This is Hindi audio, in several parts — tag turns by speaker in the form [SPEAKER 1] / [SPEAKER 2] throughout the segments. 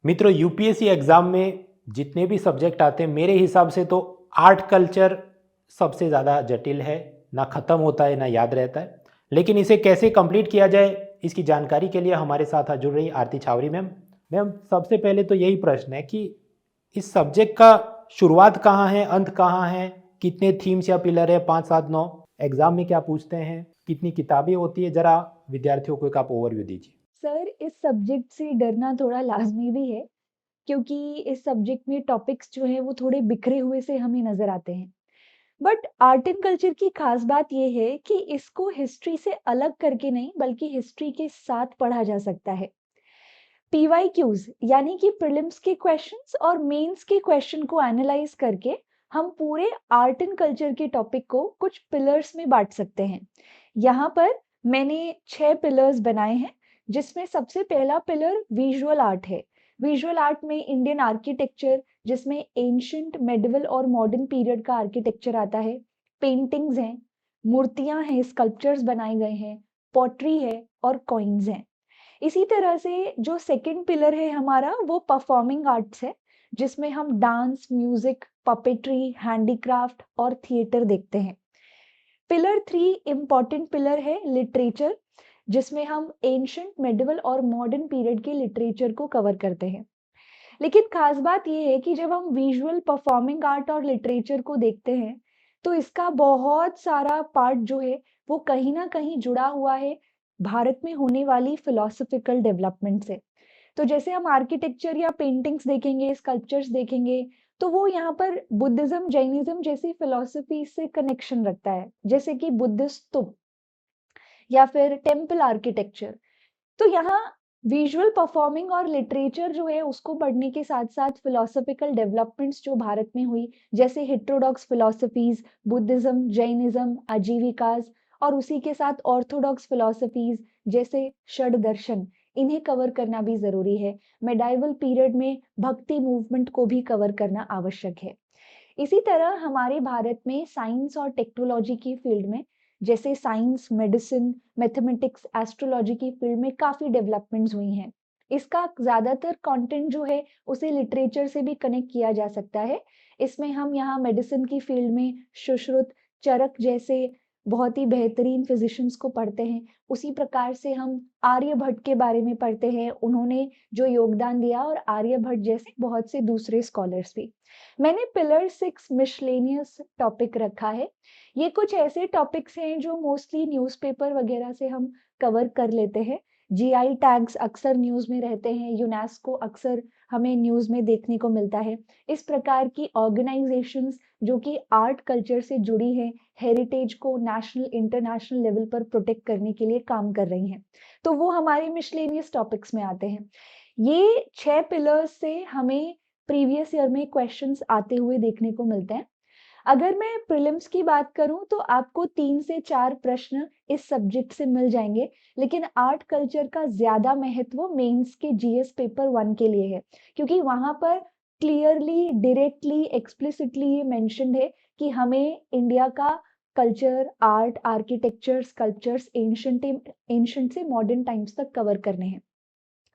[SPEAKER 1] मित्रों, यूपीएससी एग्ज़ाम में जितने भी सब्जेक्ट आते हैं मेरे हिसाब से तो आर्ट कल्चर सबसे ज़्यादा जटिल है। ना ख़त्म होता है ना याद रहता है। लेकिन इसे कैसे कंप्लीट किया जाए, इसकी जानकारी के लिए हमारे साथ आज जुड़ रही आरती छावरी मैम। मैम, सबसे पहले तो यही प्रश्न है कि इस सब्जेक्ट का शुरुआत कहाँ है, अंत कहाँ है, कितने थीम्स या पिलर है, 5, 7, 9, एग्ज़ाम में क्या पूछते हैं, कितनी किताबें होती है, ज़रा विद्यार्थियों को एक आप ओवरव्यू दीजिए।
[SPEAKER 2] सर, इस सब्जेक्ट से डरना थोड़ा लाज़मी भी है, क्योंकि इस सब्जेक्ट में टॉपिक्स जो हैं वो थोड़े बिखरे हुए से हमें नज़र आते हैं। बट आर्ट एंड कल्चर की ख़ास बात ये है कि इसको हिस्ट्री से अलग करके नहीं बल्कि हिस्ट्री के साथ पढ़ा जा सकता है। पीवाईक्यूज़ यानी कि प्रीलिम्स के क्वेश्चंस और मेंस के क्वेश्चन को एनालाइज़ करके हम पूरे आर्ट एंड कल्चर के टॉपिक को कुछ पिलर्स में बाँट सकते हैं। यहाँ पर मैंने 6 पिलर्स बनाए हैं, जिसमें सबसे पहला पिलर विजुअल आर्ट है। विजुअल आर्ट में इंडियन आर्किटेक्चर, जिसमें एंशिएंट, मेडिवल और मॉडर्न पीरियड का आर्किटेक्चर आता है। पेंटिंग्स हैं, मूर्तियाँ हैं, स्कल्पचर्स बनाए गए हैं, पॉटरी है और कॉइन्स हैं। इसी तरह से जो सेकंड पिलर है हमारा वो परफॉर्मिंग आर्ट्स है, जिसमें हम डांस, म्यूजिक, पपेट्री, हैंडीक्राफ्ट और थिएटर देखते हैं। पिलर 3 इम्पॉर्टेंट पिलर है लिटरेचर, जिसमें हम एंशिएंट, मेडिवल और मॉडर्न पीरियड के लिटरेचर को कवर करते हैं। लेकिन खास बात ये है कि जब हम विजुअल, परफॉर्मिंग आर्ट और लिटरेचर को देखते हैं, तो इसका बहुत सारा पार्ट जो है वो कहीं न कहीं जुड़ा हुआ है भारत में होने वाली फिलॉसॉफिकल डेवलपमेंट से। तो जैसे हम आर्किटेक्चर या पेंटिंग्स देखेंगे, स्कल्पचर्स देखेंगे, तो वो यहाँ पर बुद्धिज़्म, जैनिज़्म जैसी फिलॉसफी से कनेक्शन रखता है, जैसे कि बुद्धिस्ट स्तूप या फिर टेम्पल आर्किटेक्चर। तो यहाँ विजुअल, परफॉर्मिंग और लिटरेचर जो है उसको पढ़ने के साथ-साथ फिलॉसॉफिकल डेवलपमेंट्स जो भारत में हुई, जैसे हेटेरोडॉक्स फिलॉसफीज़, बुद्धिज़्म, जैनिज़्म, आजीविकाज़ और उसी के साथ ऑर्थोडॉक्स फिलॉसफीज़ जैसे षड दर्शन, इन्हें कवर करना भी ज़रूरी है। मेडाइवल पीरियड में भक्ति मूवमेंट को भी कवर करना आवश्यक है। इसी तरह हमारे भारत में साइंस और टेक्नोलॉजी की फील्ड में, जैसे साइंस, मेडिसिन, मैथमेटिक्स, एस्ट्रोलॉजी की फील्ड में काफ़ी डेवलपमेंट्स हुई हैं। इसका ज़्यादातर कंटेंट जो है उसे लिटरेचर से भी कनेक्ट किया जा सकता है। इसमें हम यहाँ मेडिसिन की फील्ड में सुश्रुत, चरक जैसे बहुत ही बेहतरीन फिजिशियंस को पढ़ते हैं। उसी प्रकार से हम आर्यभट्ट के बारे में पढ़ते हैं, उन्होंने जो योगदान दिया, और आर्यभट्ट जैसे बहुत से दूसरे स्कॉलर्स भी। मैंने पिलर 6 मिसलेनियस टॉपिक रखा है। ये कुछ ऐसे टॉपिक्स हैं जो मोस्टली न्यूज़पेपर वगैरह से हम कवर कर लेते हैं। जीआई टैग्स अक्सर न्यूज़ में रहते हैं, यूनेस्को अक्सर हमें न्यूज़ में देखने को मिलता है। इस प्रकार की ऑर्गेनाइजेशंस जो कि आर्ट कल्चर से जुड़ी हैं, हेरिटेज को नेशनल, इंटरनेशनल लेवल पर प्रोटेक्ट करने के लिए काम कर रही हैं। तो वो हमारे मिसलेनियस टॉपिक्स में आते हैं। ये 6 पिलर्स से हमें प्रीवियस ईयर में क्वेश्चंस आते हुए देखने को मिलते हैं। अगर मैं प्रीलिम्स की बात करूं तो आपको 3 से 4 प्रश्न इस सब्जेक्ट से मिल जाएंगे, लेकिन आर्ट कल्चर का ज्यादा महत्व मेंस के जीएस पेपर 1 के लिए है, क्योंकि वहां पर क्लियरली, डायरेक्टली, एक्सप्लिसिटली ये मेंशन्ड है कि हमें इंडिया का culture, art, architecture, sculptures ancient से मॉडर्न टाइम्स तक कवर करने हैं।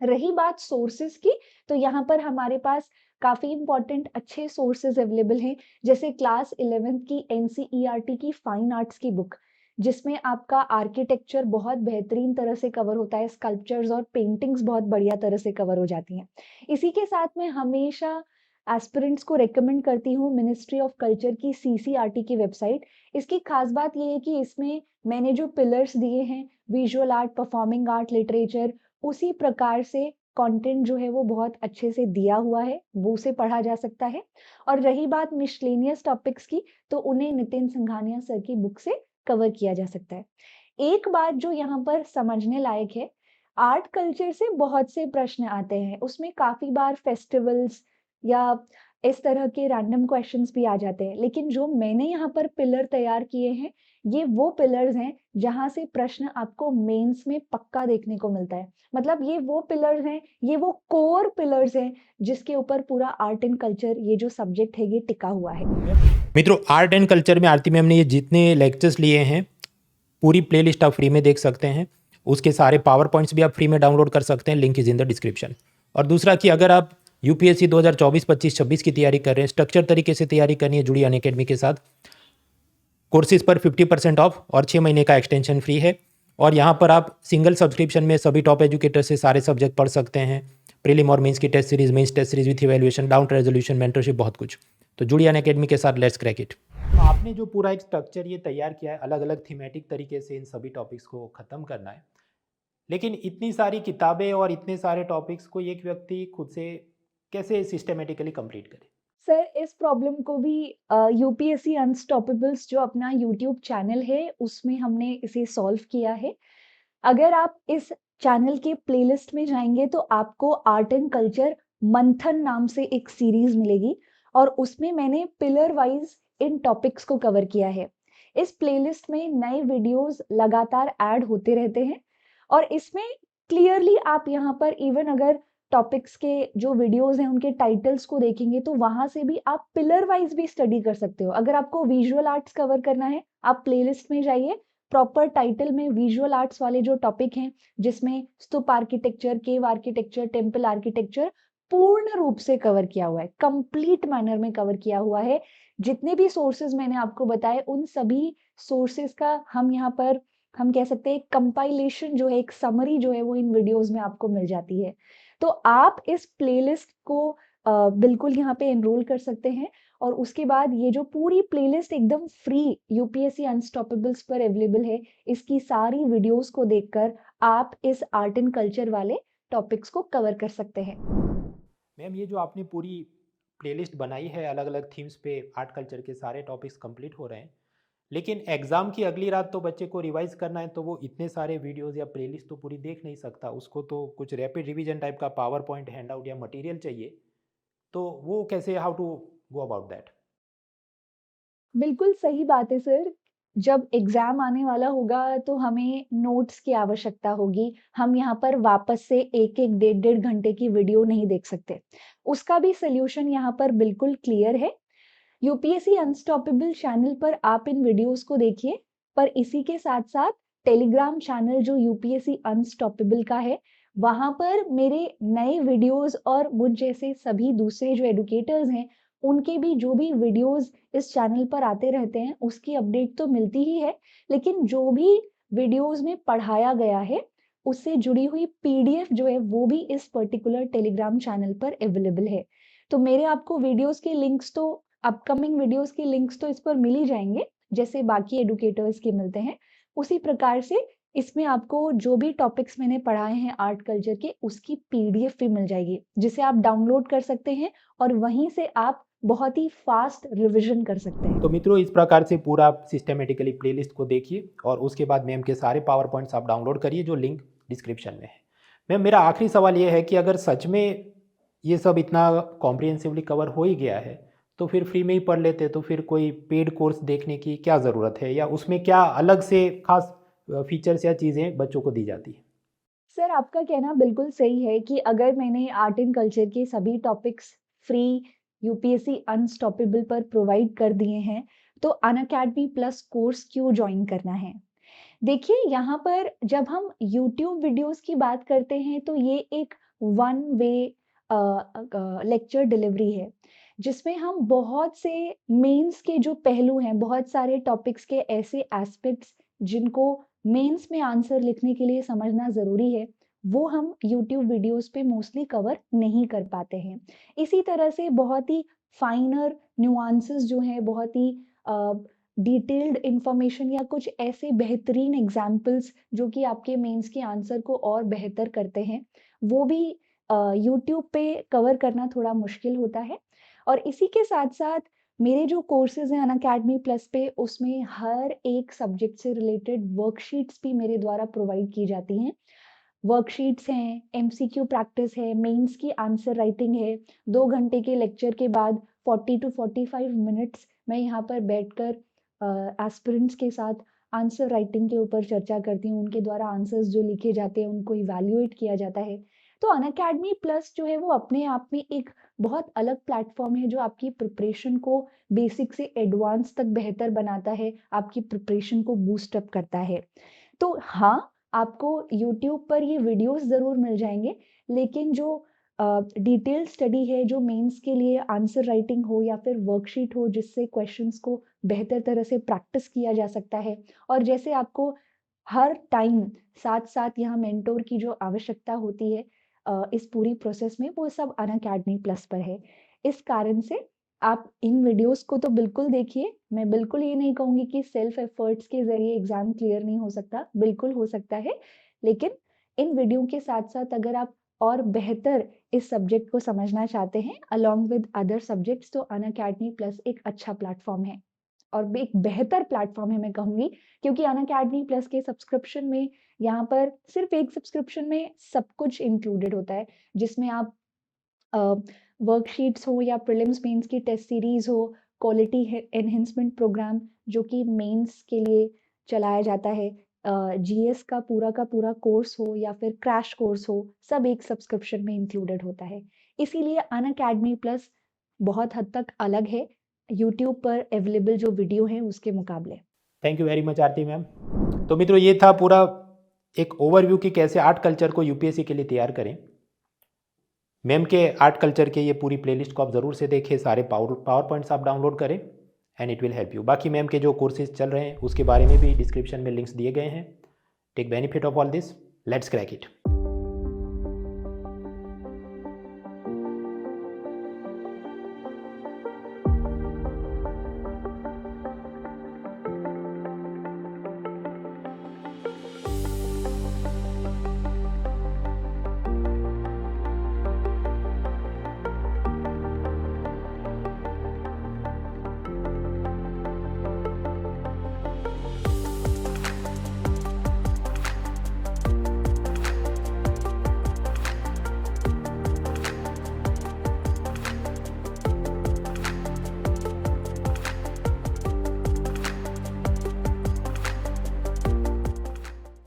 [SPEAKER 2] रही बात सोर्सेज की, तो यहाँ पर हमारे पास काफ़ी इम्पोर्टेंट अच्छे सोर्सेज अवेलेबल हैं, जैसे क्लास 11th की एनसीईआरटी की फाइन आर्ट्स की बुक, जिसमें आपका आर्किटेक्चर बहुत बेहतरीन तरह से कवर होता है, स्कल्पचर्स और पेंटिंग्स बहुत बढ़िया तरह से कवर हो जाती हैं। इसी के साथ मैं हमेशा एस्पिरेंट्स को रेकमेंड करती हूँ मिनिस्ट्री ऑफ कल्चर की सीसीआरटी की वेबसाइट। इसकी खास बात ये है कि इसमें मैंने जो पिलर्स दिए हैं, visual art, performing art, literature, उसी प्रकार से कंटेंट जो है वो बहुत अच्छे से दिया हुआ है, वो उसे पढ़ा जा सकता है। और रही बात मिसलेनियस टॉपिक्स की, तो उन्हें नितिन संघानिया सर की बुक से कवर किया जा सकता है। एक बात जो यहाँ पर समझने लायक है, आर्ट कल्चर से बहुत से प्रश्न आते हैं, उसमें काफी बार फेस्टिवल्स या इस तरह के रैंडम क्वेश्चंस भी आ जाते हैं, लेकिन जो मैंने यहाँ पर पिलर तैयार किए हैं, ये वो पिलर्स हैं जहां से प्रश्न आपको मेंस में पक्का देखने को मिलता है। मतलब ये वो पिलर्स हैं, ये वो कोर पिलर्स हैं जिसके ऊपर पूरा आर्ट एंड कल्चर, ये जो सब्जेक्ट है, ये टिका हुआ है।
[SPEAKER 1] मित्रों, आर्ट एंड कल्चर में आरती मैम ने ये जितने लेक्चर्स लिए हैं, पूरी प्लेलिस्ट आप फ्री में देख सकते हैं। उसके सारे पावर पॉइंट्स भी आप फ्री में डाउनलोड कर सकते हैं, link is in the description. और दूसरा कि अगर आप यूपीएससी 2024, 25, 26 की तैयारी कर रहे हैं, स्ट्रक्चर तरीके से तैयारी करनी है, जुड़ी अनअकैडमी के साथ। कोर्सेज पर 50% ऑफ और 6 महीने का एक्सटेंशन फ्री है। और यहाँ पर आप सिंगल सब्सक्रिप्शन में सभी टॉप एजुकेटर से सारे सब्जेक्ट पढ़ सकते हैं। प्रीलिम और मेंस की test series, mains test series with evaluation, doubt resolution, mentorship, बहुत कुछ। तो जुड़ी अनअकैडमी के साथ लेट्स क्रैक इट। तो आपने जो पूरा एक स्ट्रक्चर ये तैयार किया है, अलग अलग थीमेटिक तरीके से इन सभी टॉपिक्स को ख़त्म करना है, लेकिन इतनी सारी किताबें और इतने सारे टॉपिक्स को एक व्यक्ति खुद से कैसे सिस्टमेटिकली कंप्लीट करे?
[SPEAKER 2] सर, इस प्रॉब्लम को भी यूपीएससी अनस्टॉपेबल्स जो अपना यूट्यूब चैनल है, उसमें हमने इसे सॉल्व किया है। अगर आप इस चैनल के प्लेलिस्ट में जाएँगे तो आपको आर्ट एंड कल्चर मंथन नाम से एक सीरीज़ मिलेगी और उसमें मैंने पिलर वाइज़ इन टॉपिक्स को कवर किया है। इस प्लेलिस्ट में नए वीडियोज़ लगातार ऐड होते रहते हैं और इसमें क्लियरली आप यहाँ पर इवन अगर टॉपिक्स के जो वीडियोज़ हैं उनके टाइटल्स को देखेंगे तो वहाँ से भी आप पिलर वाइज़ भी स्टडी कर सकते हो। अगर आपको विजुअल आर्ट्स कवर करना है, आप प्लेलिस्ट में जाइए, प्रॉपर टाइटल में विजुअल आर्ट्स वाले जो टॉपिक हैं, जिसमें स्तूप आर्किटेक्चर, केव आर्किटेक्चर, टेम्पल आर्किटेक्चर पूर्ण रूप से कवर किया हुआ है, कंप्लीट मैनर में कवर किया हुआ है। जितने भी सोर्सेज़ मैंने आपको बताए, उन सभी सोर्सेज़ का हम यहाँ पर हम कह सकते हैं कंपाइलेशन जो है, एक समरी जो है वो इन वीडियोज़ में आपको मिल जाती है। तो आप इस प्लेलिस्ट को बिल्कुल यहाँ पे एनरोल कर सकते हैं और उसके बाद ये जो पूरी प्लेलिस्ट एकदम फ्री यूपीएससी अनस्टॉपेबल्स पर अवेलेबल है, इसकी सारी वीडियोस को देखकर आप इस आर्ट एंड कल्चर वाले टॉपिक्स को कवर कर सकते हैं।
[SPEAKER 1] मैम, ये जो आपने पूरी प्लेलिस्ट बनाई है, अलग अलग थीम्स पे आर्ट कल्चर के सारे टॉपिक्स कंप्लीट हो रहे हैं, लेकिन एग्ज़ाम की अगली रात तो बच्चे को रिवाइज करना है, तो वो इतने सारे वीडियोस या प्लेलिस्ट तो पूरी देख नहीं सकता। उसको तो कुछ रैपिड रिवीजन टाइप का पावर पॉइंट हैंड आउट या मटेरियल चाहिए, तो वो कैसे, how to go about that?
[SPEAKER 2] बिल्कुल सही बात है सर। जब एग्ज़ाम आने वाला होगा तो हमें नोट्स की आवश्यकता होगी। हम यहाँ पर वापस से 1-1, डेढ़-डेढ़ घंटे की वीडियो नहीं देख सकते। उसका भी सॉल्यूशन यहाँ पर बिल्कुल क्लियर है। यूपीएससी अनस्टॉपेबल चैनल पर आप इन वीडियोस को देखिए, पर इसी के साथ-साथ टेलीग्राम चैनल जो यूपीएससी अनस्टॉपेबल का है, वहाँ पर मेरे नए वीडियोस और मुझ जैसे सभी दूसरे जो एडुकेटर्स हैं, उनके भी जो भी वीडियोस इस चैनल पर आते रहते हैं, उसकी अपडेट तो मिलती ही है, लेकिन जो भी वीडियोस में पढ़ाया गया है, उससे जुड़ी हुई पीडीएफ जो है, वो भी इस पर्टिकुलर टेलीग्राम चैनल पर अवेलेबल है। तो मेरे आपको वीडियोस के लिंक्स तो अपकमिंग वीडियोस के लिंक्स तो इस पर मिल ही जाएँगे, जैसे बाकी एडुकेटर्स के मिलते हैं। उसी प्रकार से इसमें आपको जो भी टॉपिक्स मैंने पढ़ाए हैं आर्ट कल्चर के, उसकी पीडीएफ भी मिल जाएगी, जिसे आप डाउनलोड कर सकते हैं और वहीं से आप बहुत ही फास्ट रिविज़न कर सकते हैं।
[SPEAKER 1] तो मित्रों, इस प्रकार से पूरा सिस्टमेटिकली प्लेलिस्ट को देखिए और उसके बाद मैम के सारे पावर पॉइंट्स आप डाउनलोड करिए, जो लिंक डिस्क्रिप्शन में है। मैम, मेरा आखिरी सवाल ये है कि अगर सच में ये सब इतना कॉम्प्रिहेंसिवली कवर हो ही गया है, तो फिर फ्री में ही पढ़ लेते, तो फिर कोई पेड कोर्स देखने की क्या ज़रूरत है, या उसमें क्या अलग से खास फीचर्स या चीज़ें बच्चों को दी जाती है?
[SPEAKER 2] सर, आपका कहना बिल्कुल सही है कि अगर मैंने आर्ट एंड कल्चर के सभी टॉपिक्स फ्री यूपीएससी अनस्टॉपेबल पर प्रोवाइड कर दिए हैं, तो अनअकैडमी प्लस कोर्स क्यों जॉइन करना है? देखिए, यहाँ पर जब हम यूट्यूब वीडियोज़ की बात करते हैं, तो ये एक वन वे लेक्चर डिलीवरी है, जिसमें हम बहुत से मेंस के जो पहलू हैं, बहुत सारे टॉपिक्स के ऐसे एस्पेक्ट्स जिनको मेंस में आंसर लिखने के लिए समझना ज़रूरी है, वो हम यूट्यूब वीडियोज़ पे मोस्टली कवर नहीं कर पाते हैं। इसी तरह से बहुत ही फाइनर नुआंसेस जो हैं, बहुत ही अ, डिटेल्ड इन्फॉर्मेशन या कुछ ऐसे बेहतरीन एग्जाम्पल्स जो कि आपके मेंस के आंसर को और बेहतर करते हैं, वो भी यूट्यूब पे कवर करना थोड़ा मुश्किल होता है। और इसी के साथ-साथ मेरे जो कोर्सेज़ हैं अनअकैडमी प्लस पे, उसमें हर एक सब्जेक्ट से रिलेटेड वर्कशीट्स भी मेरे द्वारा प्रोवाइड की जाती हैं। वर्कशीट्स हैं, एमसीक्यू प्रैक्टिस है, मेंस की आंसर राइटिंग है। 2 घंटे के लेक्चर के बाद 40 टू 45 मिनट्स मैं यहाँ पर बैठकर एस्पिरेंट्स के साथ आंसर राइटिंग के ऊपर चर्चा करती हूँ। उनके द्वारा आंसर्स जो लिखे जाते हैं, उनको इवैल्यूएट किया जाता है। तो अनअकैडमी प्लस जो है, वो अपने आप में एक बहुत अलग प्लेटफ़ॉर्म है, जो आपकी प्रिपरेशन को बेसिक से एडवांस तक बेहतर बनाता है, आपकी प्रिपरेशन को बूस्ट अप करता है। तो हाँ, आपको यूट्यूब पर ये वीडियोज़ ज़रूर मिल जाएँगे, लेकिन जो डिटेल स्टडी है जो मेंस के लिए आंसर राइटिंग हो या फिर वर्कशीट हो जिससे क्वेश्चंस को बेहतर तरह से प्रैक्टिस किया जा सकता है। और जैसे आपको हर टाइम साथ-साथ यहाँ मेंटोर की जो आवश्यकता होती है इस पूरी प्रोसेस में, वो सब अनअकैडमी प्लस पर है। इस कारण से आप इन वीडियोस को तो बिल्कुल देखिए। मैं बिल्कुल ये नहीं कहूँगी कि सेल्फ एफर्ट्स के ज़रिए एग्ज़ाम क्लियर नहीं हो सकता, बिल्कुल हो सकता है। लेकिन इन वीडियो के साथ-साथ अगर आप और बेहतर इस सब्जेक्ट को समझना चाहते हैं अलॉन्ग विद अदर सब्जेक्ट्स, तो अनअकैडमी प्लस एक अच्छा प्लेटफ़ॉर्म है और एक बेहतर प्लेटफ़ॉर्म है मैं कहूँगी, क्योंकि अनअकैडमी प्लस के सब्सक्रिप्शन में यहाँ पर सिर्फ़ एक सब्सक्रिप्शन में सब कुछ इंक्लूडेड होता है, जिसमें आप वर्कशीट्स हो या प्रीलिम्स मेंस की टेस्ट सीरीज़ हो, क्वालिटी एनहांसमेंट प्रोग्राम जो कि मेंस के लिए चलाया जाता है, जीएस का पूरा कोर्स हो या फिर क्रैश कोर्स हो, सब एक सब्सक्रिप्शन में इंक्लूडेड होता है। इसीलिए अनअकैडमी प्लस बहुत हद तक अलग है यूट्यूब पर अवेलेबल जो वीडियो हैं उसके मुकाबले।
[SPEAKER 1] Thank you very much Aarti ma'am. तो मित्रों, ये था पूरा एक ओवरव्यू कि कैसे आर्ट कल्चर को यूपीएससी के लिए तैयार करें। मैम के आर्ट कल्चर के ये पूरी प्लेलिस्ट को आप ज़रूर से देखें, सारे पावर पॉइंट्स आप डाउनलोड करें and it will help you. बाकी मैम के जो कोर्सेज चल रहे हैं उसके बारे में भी डिस्क्रिप्शन में लिंक्स दिए गए हैं। Take benefit of all this, let's crack it.